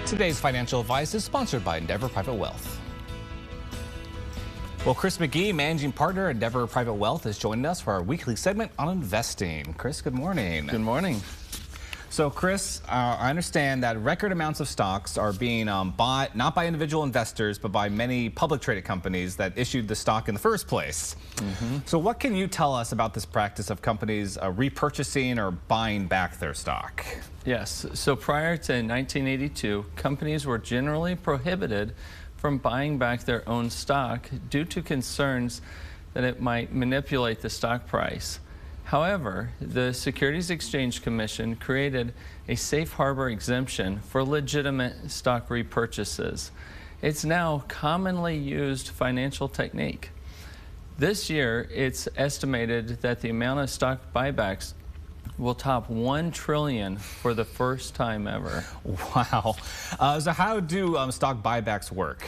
Today's financial advice is sponsored by Endeavor Private Wealth. Well, Chris McGee, managing partner at Endeavor Private Wealth, is joining us for our weekly segment on investing. Chris, good morning. Good morning. So, Chris, I understand that record amounts of stocks are being bought not by individual investors, but by many public traded companies that issued the stock in the first place. So what can you tell us about this practice of companies repurchasing or buying back their stock? Yes, so prior to 1982, companies were generally prohibited from buying back their own stock due to concerns that it might manipulate the stock price. However, the Securities Exchange Commission created a safe harbor exemption for legitimate stock repurchases. It's now commonly used financial technique. This year, it's estimated that the amount of stock buybacks will top $1 trillion for the first time ever. Wow. So how do stock buybacks work?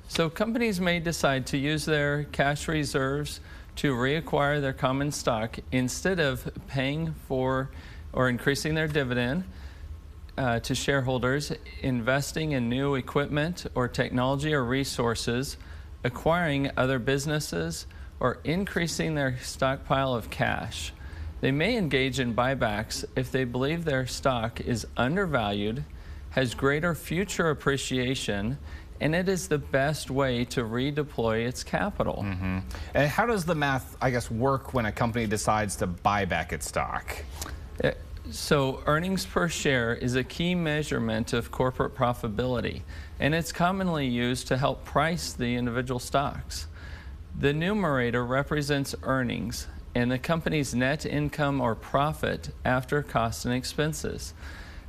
So companies may decide to use their cash reserves to reacquire their common stock instead of paying for or increasing their dividend to shareholders, investing in new equipment or technology or resources, acquiring other businesses, or increasing their stockpile of cash. They may engage in buybacks if they believe their stock is undervalued, has greater future appreciation, and it is the best way to redeploy its capital. And how does the math, I guess, work when a company decides to buy back its stock? So earnings per share is a key measurement of corporate profitability, and it's commonly used to help price the individual stocks. The numerator represents earnings and the company's net income or profit after costs and expenses.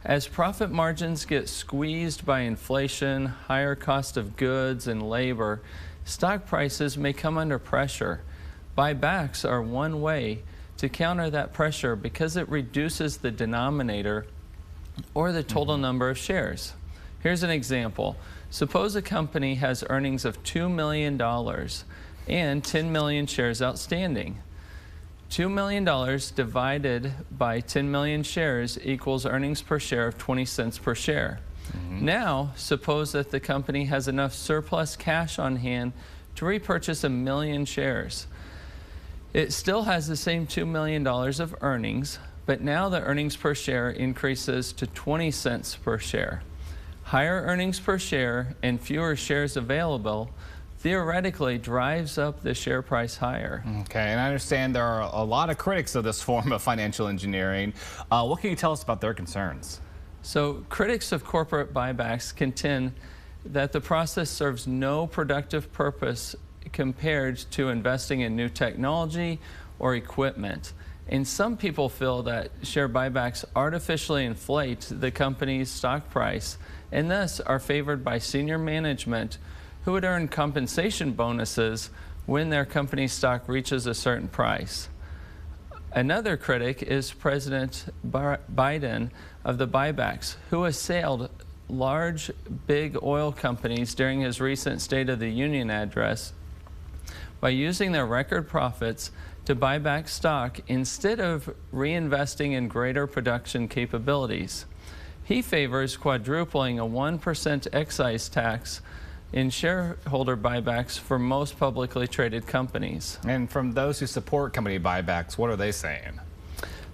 As profit margins get squeezed by inflation, higher cost of goods and labor, stock prices may come under pressure. Buybacks are one way to counter that pressure because it reduces the denominator or the total number of shares. Here's an example. Suppose a company has earnings of $2 million and 10 million shares outstanding. $2 million divided by 10 million shares equals earnings per share of 20 cents per share. Now, suppose that the company has enough surplus cash on hand to repurchase 1 million shares. It still has the same $2 million of earnings, but now the earnings per share increases to 20 cents per share. Higher earnings per share and fewer shares available theoretically drives up the share price higher. Okay, and I understand there are a lot of critics of this form of financial engineering. What can you tell us about their concerns? So critics of corporate buybacks contend that the process serves no productive purpose compared to investing in new technology or equipment. And some people feel that share buybacks artificially inflate the company's stock price and thus are favored by senior management who would earn compensation bonuses when their company's stock reaches a certain price. Another critic is President Biden of the buybacks, who assailed large, big oil companies during his recent State of the Union address by using their record profits to buy back stock instead of reinvesting in greater production capabilities. He favors quadrupling a 1% excise tax in shareholder buybacks for most publicly traded companies. And from those who support company buybacks, what are they saying?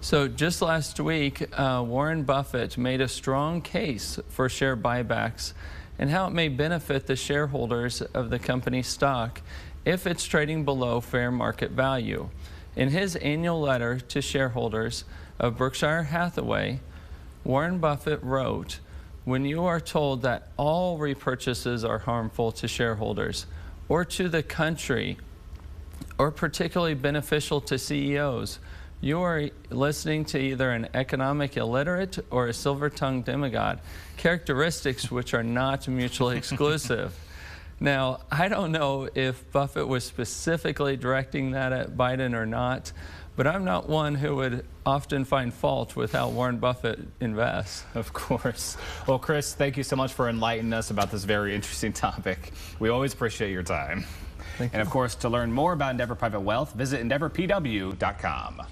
So just last week, Warren Buffett made a strong case for share buybacks and how it may benefit the shareholders of the company's stock if it's trading below fair market value. In his annual letter to shareholders of Berkshire Hathaway, Warren Buffett wrote, "When you are told that all repurchases are harmful to shareholders or to the country or particularly beneficial to CEOs, you are listening to either an economic illiterate or a silver-tongued demigod, characteristics which are not mutually exclusive." Now, I don't know if Buffett was specifically directing that at Biden or not, but I'm not one who would often find fault with how Warren Buffett invests. Of course. Well, Chris, thank you so much for enlightening us about this very interesting topic. We always appreciate your time. Thank you. And of course, to learn more about Endeavor Private Wealth, visit EndeavorPW.com.